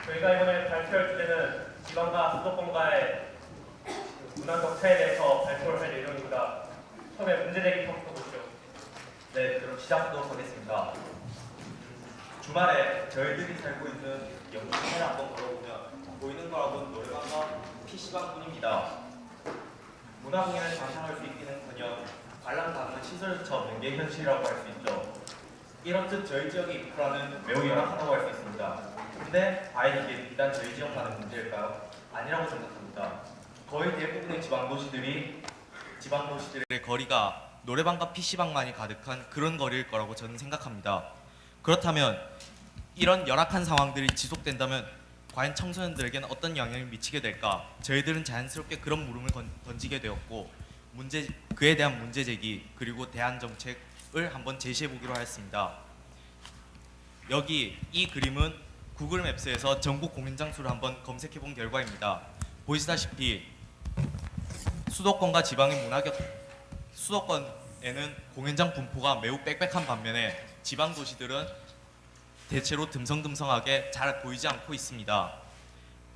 저희가 이번에 발표할 주제는 지방과 수도권과의 문화 격차에 대해서 발표를 할 예정입니다. 처음에 문제 제기부터 보시죠. 네, 그럼 시작하도록 하겠습니다. 주말에 저희들이 살고 있는 영등포를 한번 걸어보면 보이는 거라고는 노래방과 PC방뿐입니다. 문화공연을 장상할 수 있기는커녕 관람 가능한 시설조차 없는 게 현실이라고 할 수 있죠. 이렇듯 저희 지역의 인프라는 매우 열악하다고 할 수 있습니다. 근데 과연 이게 비단 저희 지역만의 문제일까요? 아니라고 생각합니다. 거의 대부분의 지방도시들의 거리가 노래방과 PC방만이 가득한 그런 거리일 거라고 저는 생각합니다. 그렇다면 이런 열악한 상황들이 지속된다면 과연 청소년들에게는 어떤 영향을 미치게 될까? 저희들은 자연스럽게 그런 물음을 던지게 되었고 그에 대한 문제 제기 그리고 대안 정책을 한번 제시해 보기로 하였습니다. 여기 이 그림은 구글 맵스에서 전국 공연 장소를 한번 검색해 본 결과입니다. 보시다시피 수도권에는 공연장 분포가 매우 빽빽한 반면에 지방 도시들은 대체로 듬성듬성하게 잘 보이지 않고 있습니다.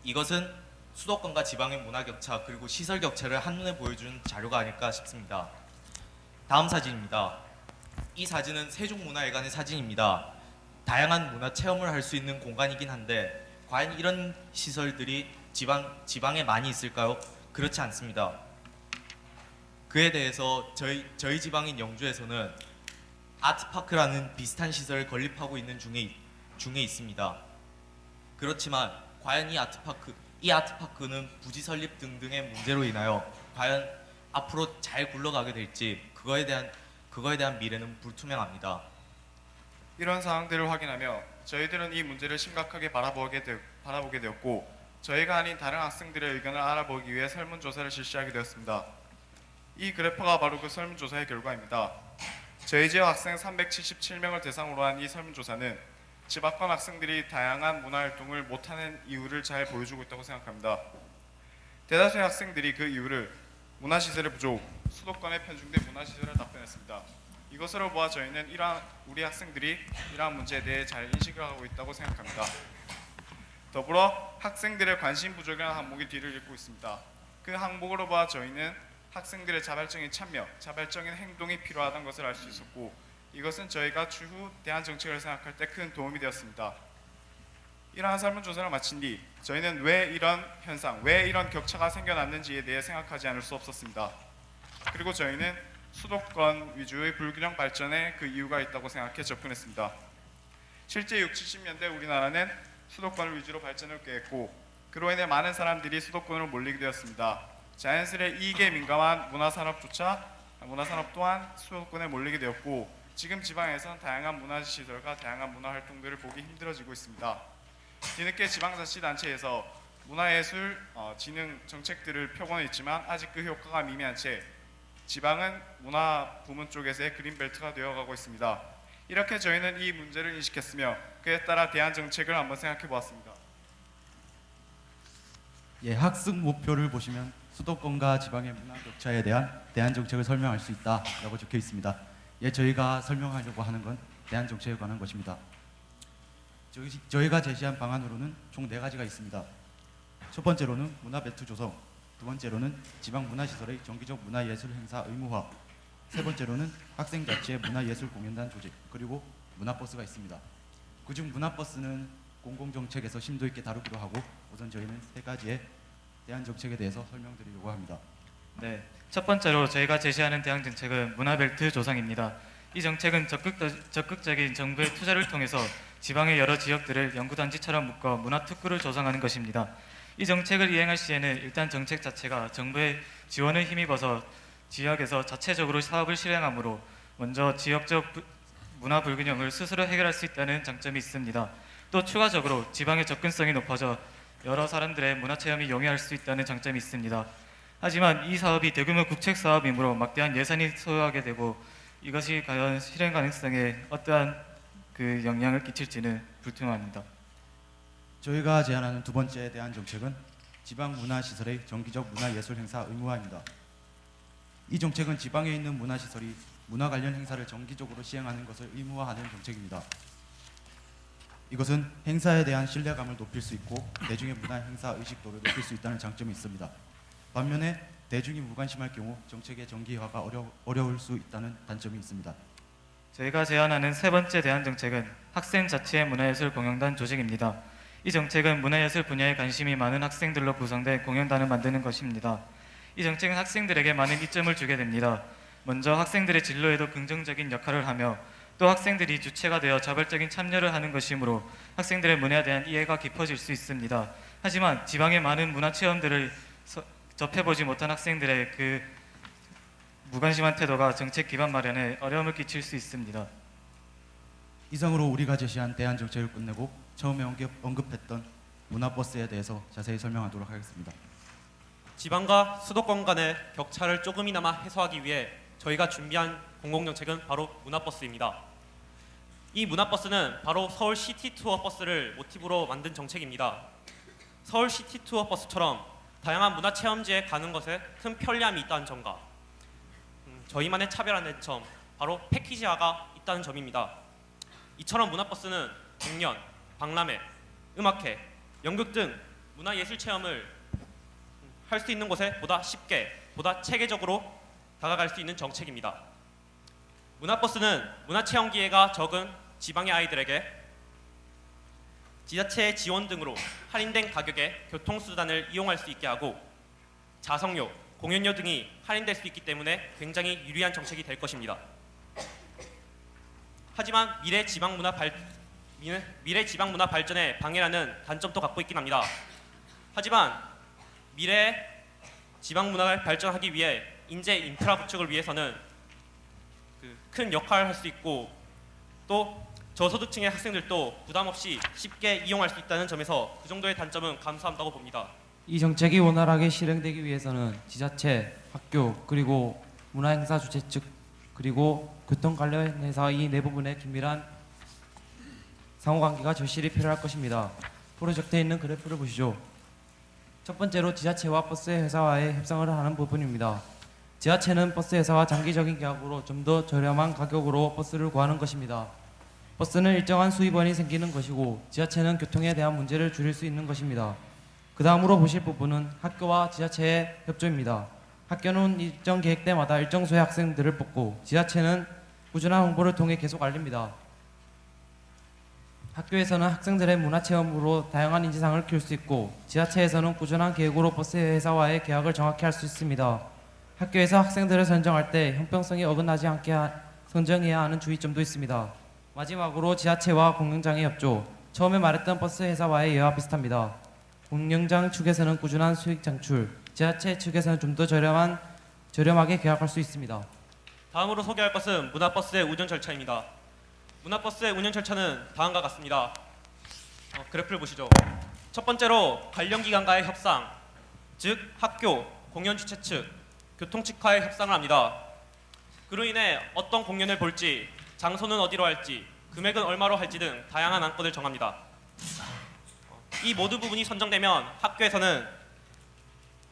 이것은 수도권과 지방의 문화 격차 그리고 시설 격차를 한눈에 보여주는 자료가 아닐까 싶습니다. 다음 사진입니다. 이 사진은 세종문화회관의 사진입니다. 다양한 문화 체험을 할 수 있는 공간이긴 한데 과연 이런 시설들이 지방에 많이 있을까요? 그렇지 않습니다. 그에 대해서 저희 지방인 영주에서는 아트파크라는 비슷한 시설을 건립하고 있는 중에 있습니다. 그렇지만 과연 이 아트파크는 부지 설립 등등의 문제로 인하여 과연 앞으로 잘 굴러가게 될지 그거에 대한 미래는 불투명합니다. 이런 상황들을 확인하며 저희들은 이 문제를 심각하게 바라보게 되었고 저희가 아닌 다른 학생들의 의견을 알아보기 위해 설문조사를 실시하게 되었습니다. 이 그래프가 바로 그 설문조사의 결과입니다. 저희 지역 학생 377명을 대상으로 한 이 설문조사는 지방권 학생들이 다양한 문화활동을 못하는 이유를 잘 보여주고 있다고 생각합니다. 대다수의 학생들이 그 이유를 문화시설의 부족, 수도권에 편중된 문화시설을 답변했습니다. 이것으로 보아 저희는 우리 학생들이 이러한 문제에 대해 잘 인식을 하고 있다고 생각합니다. 더불어 학생들의 관심 부족이라는 항목이 뒤를 잇고 있습니다. 그 항목으로 보아 저희는 학생들의 자발적인 참여, 자발적인 행동이 필요하다는 것을 알 수 있었고 이것은 저희가 추후 대안 정책을 생각할 때 큰 도움이 되었습니다. 이러한 설문조사를 마친 뒤 저희는 왜 이런 현상, 왜 이런 격차가 생겨났는지에 대해 생각하지 않을 수 없었습니다. 그리고 저희는 수도권 위주의 불균형 발전에 그 이유가 있다고 생각해 접근했습니다. 실제 60, 70년대 우리나라는 수도권을 위주로 발전을 꾀했고 그로 인해 많은 사람들이 수도권으로 몰리게 되었습니다. 자연스레 이익에 민감한 문화산업 또한 수도권에 몰리게 되었고 지금 지방에선 다양한 문화시설과 다양한 문화활동들을 보기 힘들어지고 있습니다. 뒤늦게 지방자치단체에서 문화예술 진흥 정책들을 펴고는 있지만 아직 그 효과가 미미한 채 지방은 문화 부문 쪽에서의 그린벨트가 되어가고 있습니다. 이렇게 저희는 이 문제를 인식했으며 그에 따라 대안 정책을 한번 생각해 보았습니다. 예, 학습 목표를 보시면 수도권과 지방의 문화 격차에 대한 대안 정책을 설명할 수 있다라고 적혀 있습니다. 예, 저희가 설명하려고 하는 건 대안 정책에 관한 것입니다. 저희가 제시한 방안으로는 총 4가지가 있습니다. 첫 번째로는 문화벨트 조성, 두 번째로는 지방 문화시설의 정기적 문화예술 행사 의무화, 세 번째로는 학생 자치의 문화예술 공연단 조직, 그리고 문화버스가 있습니다. 그중 문화버스는 공공정책에서 심도 있게 다루기로 하고 우선 저희는 3가지의 대안 정책에 대해서 설명드리려고 합니다. 네, 첫 번째로 저희가 제시하는 대안 정책은 문화벨트 조성입니다. 이 정책은 적극적인 정부의 투자를 통해서 지방의 여러 지역들을 연구단지처럼 묶어 문화특구를 조성하는 것입니다. 이 정책을 이행할 시에는 일단 정책 자체가 정부의 지원을 힘입어서 지역에서 자체적으로 사업을 실행하므로 먼저 지역적 문화 불균형을 스스로 해결할 수 있다는 장점이 있습니다. 또 추가적으로 지방의 접근성이 높아져 여러 사람들의 문화체험이 용이할 수 있다는 장점이 있습니다. 하지만 이 사업이 대규모 국책 사업이므로 막대한 예산이 소요하게 되고 이것이 과연 실행 가능성에 어떠한 그 영향을 끼칠지는 불투명합니다. 저희가 제안하는 두 번째 대안 정책은 지방 문화시설의 정기적 문화예술 행사 의무화입니다. 이 정책은 지방에 있는 문화시설이 문화 관련 행사를 정기적으로 시행하는 것을 의무화하는 정책입니다. 이것은 행사에 대한 신뢰감을 높일 수 있고 대중의 문화 행사 의식도를 높일 수 있다는 장점이 있습니다. 반면에 대중이 무관심할 경우 정책의 정기화가 어려울 수 있다는 단점이 있습니다. 저희가 제안하는 세 번째 대안 정책은 학생 자치의 문화예술 공연단 조직입니다. 이 정책은 문화예술 분야에 관심이 많은 학생들로 구성된 공연단을 만드는 것입니다. 이 정책은 학생들에게 많은 이점을 주게 됩니다. 먼저 학생들의 진로에도 긍정적인 역할을 하며 또 학생들이 주체가 되어 자발적인 참여를 하는 것이므로 학생들의 문화에 대한 이해가 깊어질 수 있습니다. 하지만 지방의 많은 문화 체험들을 접해보지 못한 학생들의 그 무관심한 태도가 정책 기반 마련에 어려움을 끼칠 수 있습니다. 이상으로 우리가 제시한 대안 정책을 끝내고 처음에 언급했던 문화버스에 대해서 자세히 설명하도록 하겠습니다. 지방과 수도권 간의 격차를 조금이나마 해소하기 위해 저희가 준비한 공공정책은 바로 문화버스입니다. 이 문화버스는 바로 서울 시티투어 버스를 모티브로 만든 정책입니다. 서울 시티투어 버스처럼 다양한 문화체험지에 가는 것에 큰 편리함이 있다는 점과 저희만의 차별화된 점, 바로 패키지화가 있다는 점입니다. 이처럼 문화버스는 공연, 박람회, 음악회, 연극 등 문화예술 체험을 할 수 있는 곳에 보다 쉽게, 보다 체계적으로 다가갈 수 있는 정책입니다. 문화버스는 문화체험 기회가 적은 지방의 아이들에게 지자체의 지원 등으로 할인된 가격에 교통수단을 이용할 수 있게 하고 자석료, 공연료 등이 할인될 수 있기 때문에 굉장히 유리한 정책이 될 것입니다. 하지만 미래 지방 문화 발전에 방해라는 단점도 갖고 있긴 합니다. 하지만 미래 지방 문화를 발전하기 위해 인재 인프라 구축을 위해서는 큰 역할을 할 수 있고 또 저소득층의 학생들도 부담 없이 쉽게 이용할 수 있다는 점에서 그 정도의 단점은 감수한다고 봅니다. 이 정책이 원활하게 실행되기 위해서는 지자체, 학교, 그리고 문화행사 주최 측, 그리고 교통 관련 회사 이 네 부분의 긴밀한 상호관계가 절실히 필요할 것입니다. 프로젝트에 있는 그래프를 보시죠. 첫 번째로 지자체와 버스 회사와의 협상을 하는 부분입니다. 지자체는 버스 회사와 장기적인 계약으로 좀 더 저렴한 가격으로 버스를 구하는 것입니다. 버스는 일정한 수입원이 생기는 것이고 지자체는 교통에 대한 문제를 줄일 수 있는 것입니다. 그 다음으로 보실 부분은 학교와 지자체의 협조입니다. 학교는 일정 계획 때마다 일정 수의 학생들을 뽑고 지자체는 꾸준한 홍보를 통해 계속 알립니다. 학교에서는 학생들의 문화체험으로 다양한 인지상을 키울 수 있고 지자체에서는 꾸준한 계획으로 버스 회사와의 계약을 정확히 할 수 있습니다. 학교에서 학생들을 선정할 때 형평성이 어긋나지 않게 선정해야 하는 주의점도 있습니다. 마지막으로 지자체와 공연장의 협조. 처음에 말했던 버스 회사와의 예와 비슷합니다. 공연장 측에서는 꾸준한 수익 창출, 지자체 측에서는 좀 더 저렴하게 계약할 수 있습니다. 다음으로 소개할 것은 문화버스의 운영 절차입니다. 문화버스의 운영 절차는 다음과 같습니다. 그래프를 보시죠. 첫 번째로 관련 기관과의 협상, 즉 학교, 공연 주최 측, 교통 측과의 협상을 합니다. 그로 인해 어떤 공연을 볼지, 장소는 어디로 할지, 금액은 얼마로 할지 등 다양한 안건을 정합니다. 이 모든 부분이 선정되면 학교에서는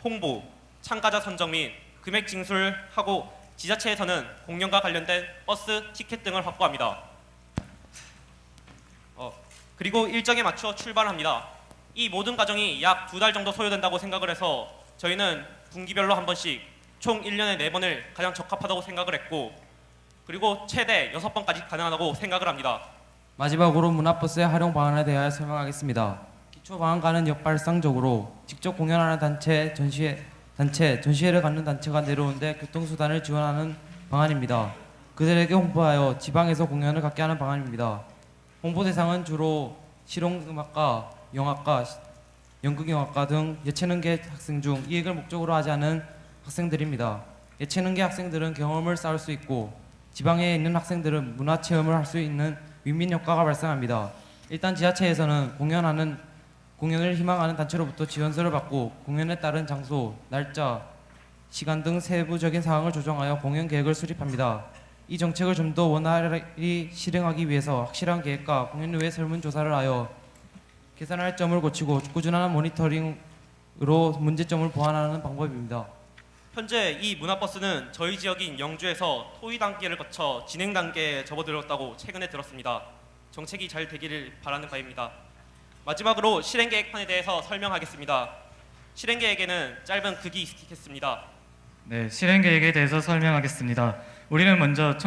홍보, 참가자 선정 및 금액 징수를 하고 지자체에서는 공연과 관련된 버스, 티켓 등을 확보합니다. 그리고 일정에 맞춰 출발합니다. 이 모든 과정이 약 2달 정도 소요된다고 생각을 해서 저희는 분기별로 한 번씩 총 1년에 4번을 가장 적합하다고 생각을 했고 그리고 최대 6번까지 가능하다고 생각을 합니다. 마지막으로 문화버스의 활용 방안에 대하여 설명하겠습니다. 기초 방안과는 역발상적으로 직접 공연하는 전시회를 갖는 단체가 내려오는데 교통수단을 지원하는 방안입니다. 그들에게 홍보하여 지방에서 공연을 갖게 하는 방안입니다. 홍보 대상은 주로 실용음악과, 영화과, 연극영화과 등 예체능계 학생 중 이익을 목적으로 하지 않은 학생들입니다. 예체능계 학생들은 경험을 쌓을 수 있고 지방에 있는 학생들은 문화체험을 할 수 있는 윈윈 효과가 발생합니다. 일단 지자체에서는 공연을 희망하는 단체로부터 지원서를 받고 공연에 따른 장소, 날짜, 시간 등 세부적인 사항을 조정하여 공연 계획을 수립합니다. 이 정책을 좀 더 원활히 실행하기 위해서 확실한 계획과 공연 후에 설문조사를 하여 개선할 점을 고치고 꾸준한 모니터링으로 문제점을 보완하는 방법입니다. 현재 이 문화버스는 저희 지역인 영주에서 토의 단계를 거쳐 진행 단계에 접어들었다고 최근에 들었습니다. 정책이 잘 되기를 바라는 바입니다. 마지막으로 실행 계획판에 대해서 설명하겠습니다. 실행 계획에는 짧은 글이 있겠습니다. 네, 실행 계획에 대해서 설명하겠습니다. 우리는 먼저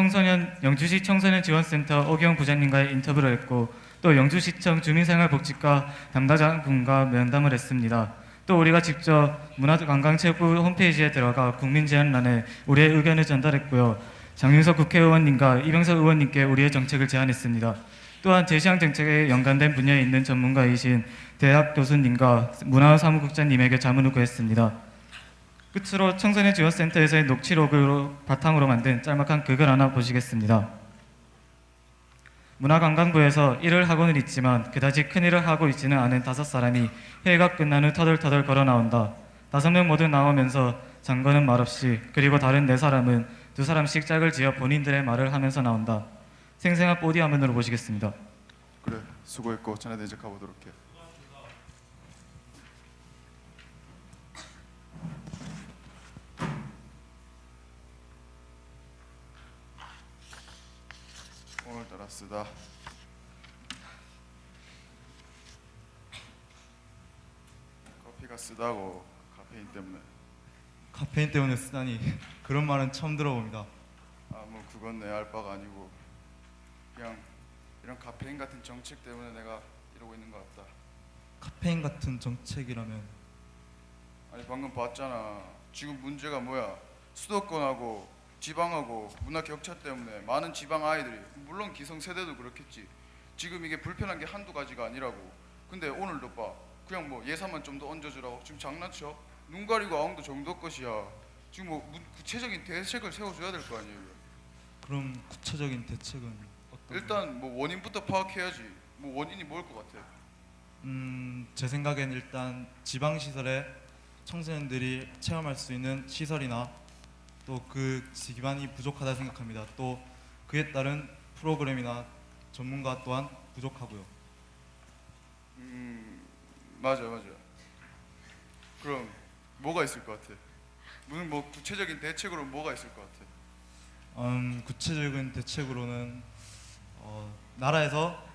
영주시 청소년 지원센터 오기영 부장님과의 인터뷰를 했고 또 영주시청 주민생활복지과 담당자분과 면담을 했습니다. 또 우리가 직접 문화관광체육부 홈페이지에 들어가 국민제안란에 우리의 의견을 전달했고요. 장윤석 국회의원님과 이병석 의원님께 우리의 정책을 제안했습니다. 또한 제시한 정책에 연관된 분야에 있는 전문가이신 대학 교수님과 문화사무국장님에게 자문을 구했습니다. 끝으로 청소년 지원센터에서의 녹취록으로 바탕으로 만든 짤막한 글을 하나 보시겠습니다. 문화관광부에서 일을 하고는 있지만 그다지 큰일을 하고 있지는 않은 5사람이 회의가 끝난 후 터덜터덜 걸어 나온다. 5명 모두 나오면서 장관은 말없이 그리고 다른 4사람은 2사람씩 짝을 지어 본인들의 말을 하면서 나온다. 생생한 보디 화면으로 보시겠습니다. 그래, 수고했고 자네들 이제 가보도록 해. 오늘따라 쓰다. 커피가 쓰다고 카페인 때문에. 카페인 때문에 쓰다니 그런 말은 처음 들어봅니다. 아 뭐 그건 내 알 바가 아니고 그냥 이런 카페인 같은 정책 때문에 내가 이러고 있는 것 같다. 카페인 같은 정책이라면 아니 방금 봤잖아. 지금 문제가 뭐야? 수도권하고 지방하고 문화 격차 때문에 많은 지방 아이들이, 물론 기성세대도 그렇겠지, 지금 이게 불편한 게 한두 가지가 아니라고. 근데 오늘도 봐, 그냥 뭐 예산만 좀 더 얹어주라고. 지금 장난쳐? 눈 가리고 아웅도 정도 것이야. 지금 뭐 구체적인 대책을 세워줘야 될 거 아니에요. 그럼 구체적인 대책은 어떤? 일단 뭐 원인부터 파악해야지. 뭐 원인이 뭘 것 같아? 제 생각엔 일단 지방 시설에 청소년들이 체험할 수 있는 시설이나 또 그 기반이 부족하다 생각합니다. 또 그에 따른 프로그램이나 전문가 또한 부족하고요. 맞아. 그럼 뭐가 있을 것 같아? 무슨 뭐 구체적인 대책으로 뭐가 있을 것 같아? 구체적인 대책으로는 나라에서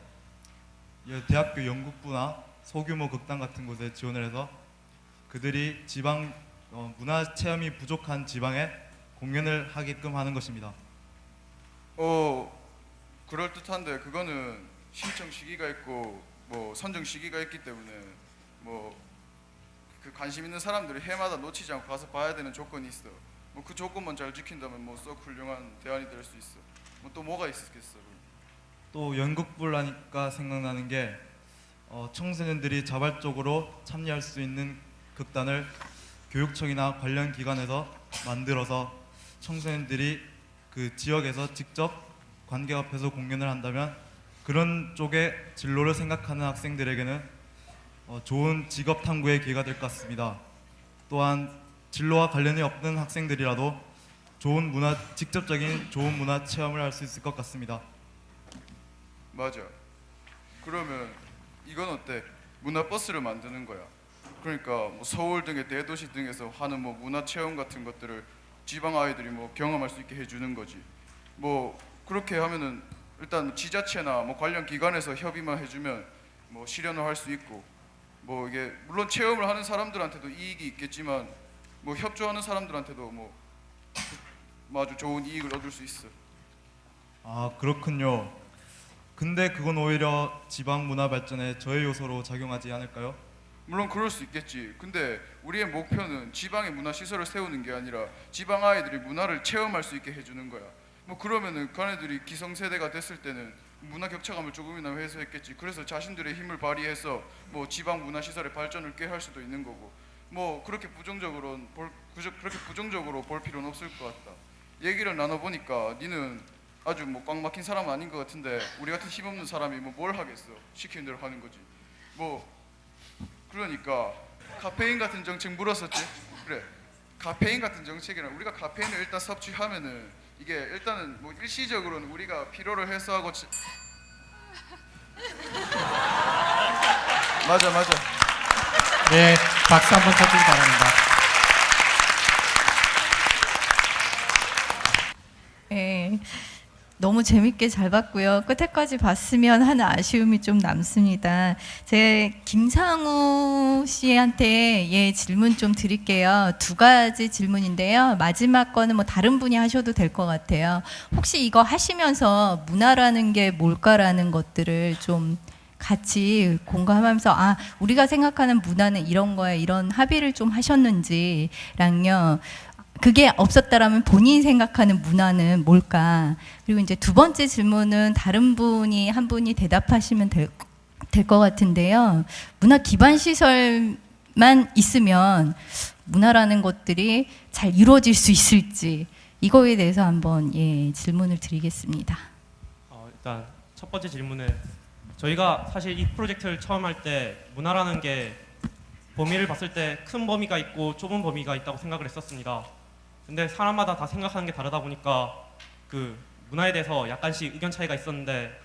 대학교 연극부나 소규모 극단 같은 곳에 지원을 해서 그들이 지방 문화 체험이 부족한 지방에 공연을 하게끔 하는 것입니다. 그럴 듯한데 그거는 신청 시기가 있고 뭐 선정 시기가 있기 때문에 뭐 그 관심 있는 사람들이 해마다 놓치지 않고 가서 봐야 되는 조건이 있어. 뭐 그 조건만 잘 지킨다면 뭐 썩 훌륭한 대안이 될 수 있어. 뭐 또 뭐가 있겠어? 또 연극부라니까 생각나는 게 청소년들이 자발적으로 참여할 수 있는 극단을 교육청이나 관련 기관에서 만들어서 청소년들이 그 지역에서 직접 관객 앞에서 공연을 한다면 그런 쪽의 진로를 생각하는 학생들에게는 좋은 직업 탐구의 기회가 될 것 같습니다. 또한 진로와 관련이 없는 학생들이라도 직접적인 좋은 문화 체험을 할 수 있을 것 같습니다. 맞아. 그러면 이건 어때? 문화버스를 만드는 거야. 그러니까 뭐 서울 등의 대도시 등에서 하는 뭐 문화 체험 같은 것들을 지방 아이들이 뭐 경험할 수 있게 해주는 거지. 뭐 그렇게 하면은 일단 지자체나 뭐 관련 기관에서 협의만 해주면 뭐 실현을 할 수 있고, 뭐 이게 물론 체험을 하는 사람들한테도 이익이 있겠지만 뭐 협조하는 사람들한테도 뭐 아주 좋은 이익을 얻을 수 있어. 아, 그렇군요. 근데 그건 오히려 지방 문화 발전에 저해 요소로 작용하지 않을까요? 물론 그럴 수 있겠지. 근데 우리의 목표는 지방의 문화 시설을 세우는 게 아니라 지방 아이들이 문화를 체험할 수 있게 해주는 거야. 뭐 그러면은 걔네들이 기성세대가 됐을 때는 문화 격차감을 조금이나마 해소했겠지. 그래서 자신들의 힘을 발휘해서 뭐 지방 문화 시설의 발전을 꾀할 수도 있는 거고. 뭐 그렇게 부정적으로 볼 필요는 없을 것 같다. 얘기를 나눠보니까 니는 아주 뭐 꽉 막힌 사람은 아닌 것 같은데 우리 같은 힘없는 사람이 뭐 뭘 하겠어. 시키는 대로 하는 거지. 뭐 그러니까 카페인 같은 정책 물었었지. 그래, 카페인 같은 정책이란 우리가 카페인을 일단 섭취하면은 이게 일단은 뭐 일시적으로는 우리가 피로를 해소하고 맞아. 네, 박수 한번 쳐주기 바랍니다. 네, 너무 재밌게 잘 봤고요. 끝에까지 봤으면 하는 아쉬움이 좀 남습니다. 제 김상우 씨한테 질문 좀 드릴게요. 두 가지 질문인데요. 마지막 거는 뭐 다른 분이 하셔도 될 것 같아요. 혹시 이거 하시면서 문화라는 게 뭘까라는 것들을 좀 같이 공감하면서 우리가 생각하는 문화는 이런 거에 이런 합의를 좀 하셨는지랑요. 그게 없었다라면 본인이 생각하는 문화는 뭘까? 그리고 이제 두 번째 질문은 다른 분이 한 분이 대답하시면 될 것 같은데요. 문화 기반 시설만 있으면 문화라는 것들이 잘 이루어질 수 있을지 이거에 대해서 한번 질문을 드리겠습니다. 일단 첫 번째 질문은 저희가 사실 이 프로젝트를 처음 할 때 문화라는 게 범위를 봤을 때 큰 범위가 있고 좁은 범위가 있다고 생각을 했었습니다. 근데 사람마다 다 생각하는 게 다르다 보니까 그 문화에 대해서 약간씩 의견 차이가 있었는데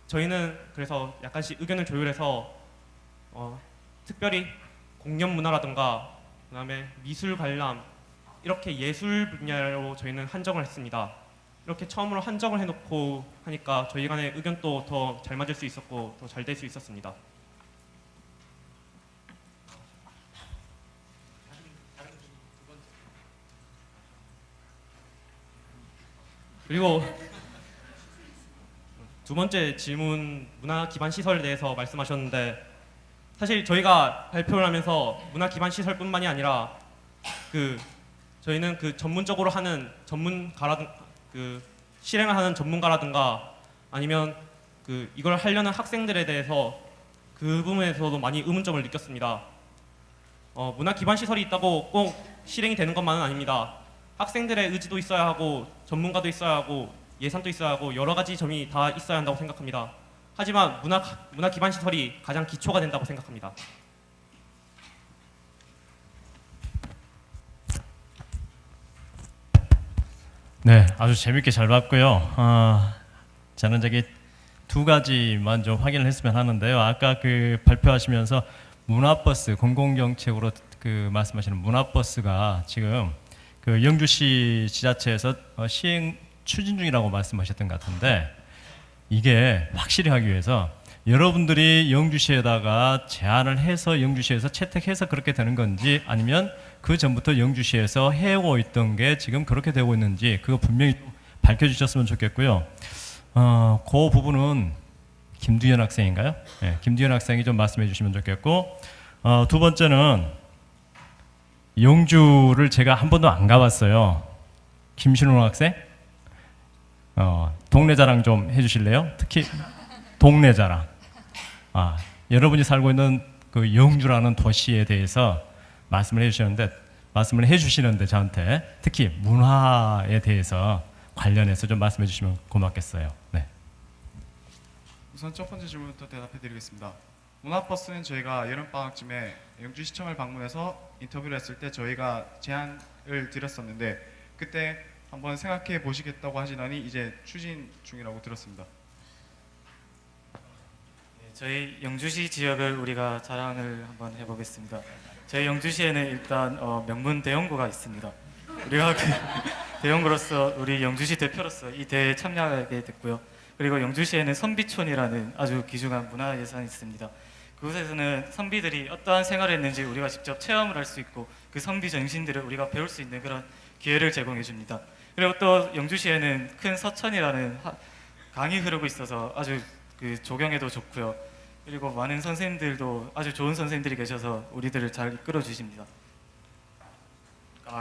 저희는 그래서 약간씩 의견을 조율해서 특별히 공연 문화라든가 그다음에 미술 관람 이렇게 예술 분야로 저희는 한정을 했습니다. 이렇게 처음으로 한정을 해놓고 하니까 저희 간의 의견도 더 잘 맞을 수 있었고 더 잘 될 수 있었습니다. 그리고 두 번째 질문 문화 기반 시설에 대해서 말씀하셨는데 사실 저희가 발표를 하면서 문화 기반 시설뿐만이 아니라 저희는 전문적으로 하는 실행을 하는 전문가라든가 아니면 이걸 하려는 학생들에 대해서 그 부분에서도 많이 의문점을 느꼈습니다. 문화 기반 시설이 있다고 꼭 실행이 되는 것만은 아닙니다. 학생들의 의지도 있어야 하고 전문가도 있어야 하고 예산도 있어야 하고 여러 가지 점이 다 있어야 한다고 생각합니다. 하지만 문화 기반 시설이 가장 기초가 된다고 생각합니다. 네, 아주 재밌게 잘 봤고요. 저는 저기 두 가지만 좀 확인을 했으면 하는데요. 아까 발표하시면서 문화버스 공공정책으로 말씀하시는 문화버스가 지금 영주시 지자체에서 시행 추진 중이라고 말씀하셨던 것 같은데 이게 확실히 하기 위해서 여러분들이 영주시에다가 제안을 해서 영주시에서 채택해서 그렇게 되는 건지 아니면 그 전부터 영주시에서 해오고 있던 게 지금 그렇게 되고 있는지 그거 분명히 밝혀주셨으면 좋겠고요. 그 부분은 김두현 학생인가요? 네, 김두현 학생이 좀 말씀해 주시면 좋겠고 두 번째는 영주를 제가 한 번도 안 가봤어요. 김신호 학생? 동네 자랑 좀 해주실래요? 특히 동네 자랑. 여러분이 살고 있는 영주라는 도시에 대해서 말씀을 해주시는데 저한테 특히 문화에 대해서 관련해서 좀 말씀해 주시면 고맙겠어요. 네. 우선 첫 번째 질문부터 대답해 드리겠습니다. 문화버스는 저희가 여름방학쯤에 영주시청을 방문해서 인터뷰를 했을 때 저희가 제안을 드렸었는데 그때 한번 생각해 보시겠다고 하시더니 이제 추진 중이라고 들었습니다. 저희 영주시 지역을 우리가 자랑을 한번 해보겠습니다. 저희 영주시에는 일단 명문 대형고가 있습니다. 우리가 대형고로서 우리 영주시 대표로서 이 대회에 참여하게 됐고요. 그리고 영주시에는 선비촌이라는 아주 귀중한 문화예산이 있습니다. 그곳에서는 선비들이 어떠한 생활을 했는지 우리가 직접 체험을 할 수 있고 그 선비 정신들을 우리가 배울 수 있는 그런 기회를 제공해 줍니다. 그리고 또 영주시에는 큰 서천이라는 강이 흐르고 있어서 아주 조경에도 좋고요. 그리고 많은 선생님들도 아주 좋은 선생님들이 계셔서 우리들을 잘 이끌어 주십니다.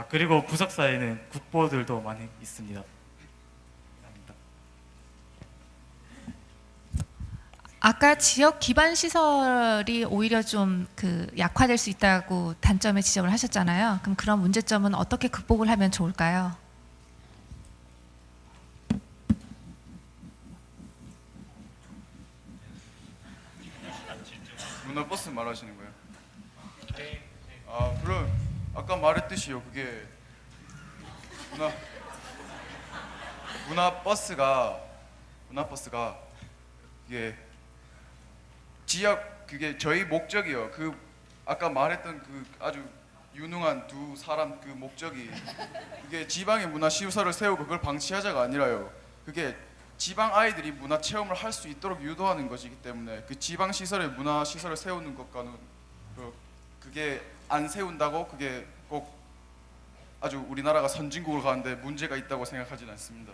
그리고 부석사에는 국보들도 많이 있습니다. 아까 지역 기반 시설이 오히려 좀 약화될 수 있다고 단점에 지적을 하셨잖아요. 그럼 그런 문제점은 어떻게 극복을 하면 좋을까요? 문화버스 말하시는 거예요? 그럼 아까 말했듯이요. 그게 문화버스가 이게 지역 그게 저희 목적이요. 아까 말했던 아주 유능한 두 사람 목적이 그게 지방의 문화 시설을 세우고 그걸 방치하자가 아니라요. 그게 지방 아이들이 문화 체험을 할 수 있도록 유도하는 것이기 때문에 그 지방 시설에 문화 시설을 세우는 것과는 그게 안 세운다고 그게 꼭 아주 우리나라가 선진국으로 가는데 문제가 있다고 생각하지는 않습니다.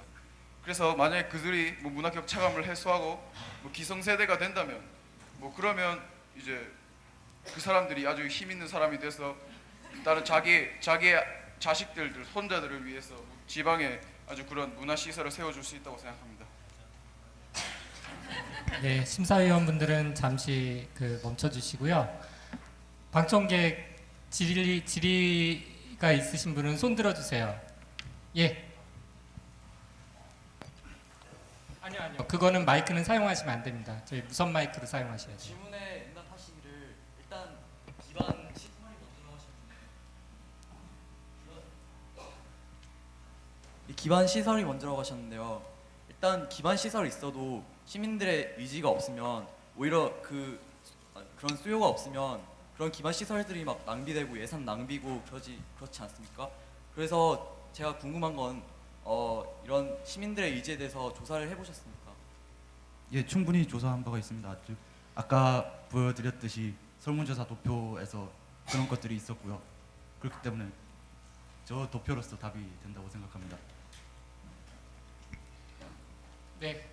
그래서 만약에 그들이 뭐 문화 격차감을 해소하고 뭐 기성세대가 된다면 뭐 그러면 이제 그 사람들이 아주 힘 있는 사람이 돼서 다른 자기의 자식들, 손자들을 위해서 지방에 아주 그런 문화 시설을 세워줄 수 있다고 생각합니다. 네, 심사위원분들은 잠시 멈춰주시고요. 방청객 질의가 있으신 분은 손 들어주세요. 예. 아니요. 그거는 마이크는 사용하시면 안 됩니다. 저희 무선 마이크로 사용하셔야죠. 질문에 응답하시기를 일단 기반 시설이 먼저 하셨는데 기반 시설이 먼저라고 하셨는데요. 일단 기반 시설이 있어도 시민들의 의지가 없으면 오히려 그런 수요가 없으면 그런 기반 시설들이 막 낭비되고 예산 낭비고 그렇지 않습니까? 그래서 제가 궁금한 건 이런 시민들의 의지에 대해서 조사를 해보셨습니까? 예, 충분히 조사한 바가 있습니다. 즉 아까 보여드렸듯이 설문조사 도표에서 그런 것들이 있었고요. 그렇기 때문에 저 도표로서 답이 된다고 생각합니다. 네.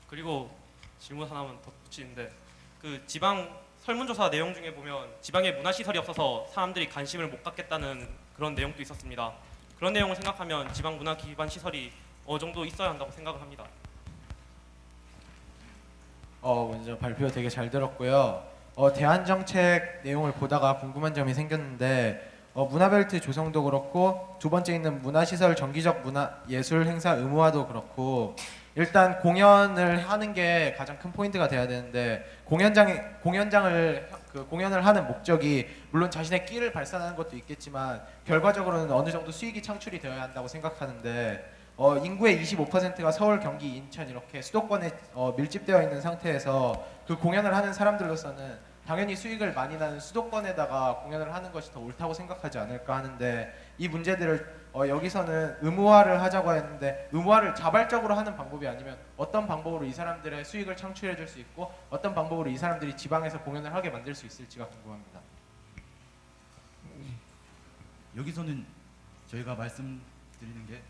그리고 질문 하나만 더 붙이는데 그 지방 설문조사 내용 중에 보면 지방에 문화시설이 없어서 사람들이 관심을 못 갖겠다는 그런 내용도 있었습니다. 그런 내용을 생각하면 지방 문화 기반 시설이 어느 정도 있어야 한다고 생각을 합니다. 먼저 발표 되게 잘 들었고요. 대안 정책 내용을 보다가 궁금한 점이 생겼는데 문화벨트 조성도 그렇고 두 번째 있는 문화시설 정기적 문화예술 행사 의무화도 그렇고 일단 공연을 하는 게 가장 큰 포인트가 돼야 되는데 공연을 하는 목적이 물론 자신의 끼를 발산하는 것도 있겠지만 결과적으로는 어느 정도 수익이 창출이 되어야 한다고 생각하는데 인구의 25%가 서울, 경기, 인천 이렇게 수도권에 밀집되어 있는 상태에서 그 공연을 하는 사람들로서는 당연히 수익을 많이 나는 수도권에다가 공연을 하는 것이 더 옳다고 생각하지 않을까 하는데 이 문제들을 여기서는 의무화를 하자고 했는데 의무화를 자발적으로 하는 방법이 아니면 어떤 방법으로 이 사람들의 수익을 창출해 줄 수 있고 어떤 방법으로 이 사람들이 지방에서 공연을 하게 만들 수 있을지가 궁금합니다. 여기서는 저희가 말씀드리는 게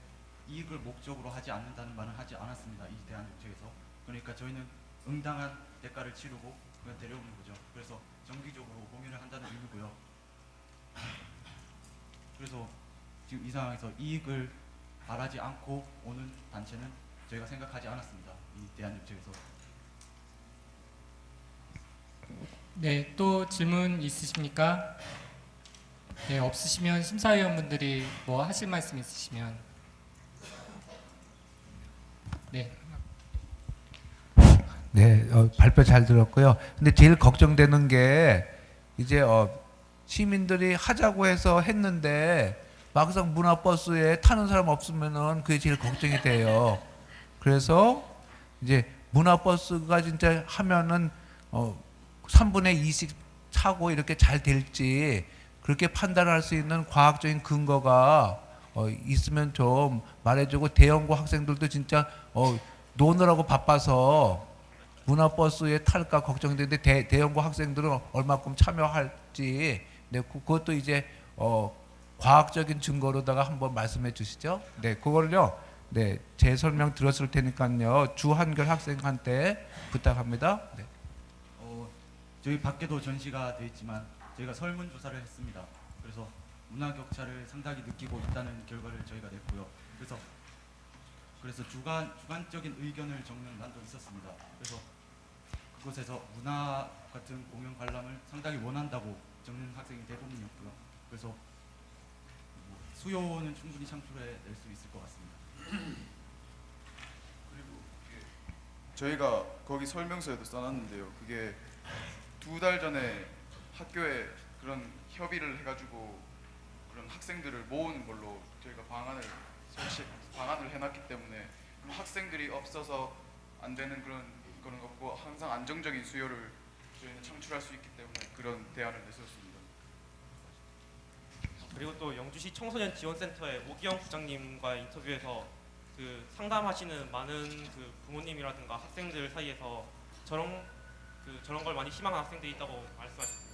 이익을 목적으로 하지 않는다는 말은 하지 않았습니다. 이 대한정책에서. 그러니까 저희는 응당한 대가를 치르고 그냥 데려오는 거죠. 그래서 정기적으로 공연을 한다는 의미고요. 그래서 지금 이 상황에서 이익을 바라지 않고 오는 단체는 저희가 생각하지 않았습니다. 이 대한정책에서. 네, 또 질문 있으십니까? 네, 없으시면 심사위원분들이 뭐 하실 말씀 있으시면 네. 네, 발표 잘 들었고요. 근데 제일 걱정되는 게 이제 시민들이 하자고 해서 했는데 막상 문화버스에 타는 사람 없으면은 그게 제일 걱정이 돼요. 그래서 이제 문화버스가 진짜 하면은 3분의 2씩 차고 이렇게 잘 될지 그렇게 판단할 수 있는 과학적인 근거가 있으면 좀 말해주고 대형고 학생들도 진짜 노느라고 바빠서 문화버스에 탈까 걱정되는데 대형고 학생들은 얼마큼 참여할지 네, 그것도 이제 과학적인 증거로다가 한번 말씀해 주시죠. 네, 그걸요. 네, 제 설명 들었을 테니까요. 주한결 학생한테 부탁합니다. 네. 저희 밖에도 전시가 되어 있지만 저희가 설문조사를 했습니다. 그래서 문화 격차를 상당히 느끼고 있다는 결과를 저희가 냈고요. 그래서 주관적인 의견을 적는 난도 있었습니다. 그래서 그곳에서 문화 같은 공연 관람을 상당히 원한다고 적는 학생이 대부분이었고요. 그래서 수요는 충분히 창출해낼 수 있을 것 같습니다. 그리고 저희가 거기 설명서에도 써놨는데요. 그게 2달 전에 학교에 그런 협의를 해가지고 그런 학생들을 모으는 걸로 저희가 방안을 해놨기 때문에 학생들이 없어서 안 되는 그런 없고 항상 안정적인 수요를 저희는 창출할 수 있기 때문에 그런 대안을 내세웠습니다. 그리고 또 영주시 청소년 지원센터의 오기영 부장님과 인터뷰에서 그 상담하시는 많은 그 부모님이라든가 학생들 사이에서 저런 걸 많이 희망하는 학생들이 있다고 말씀하셨습니다.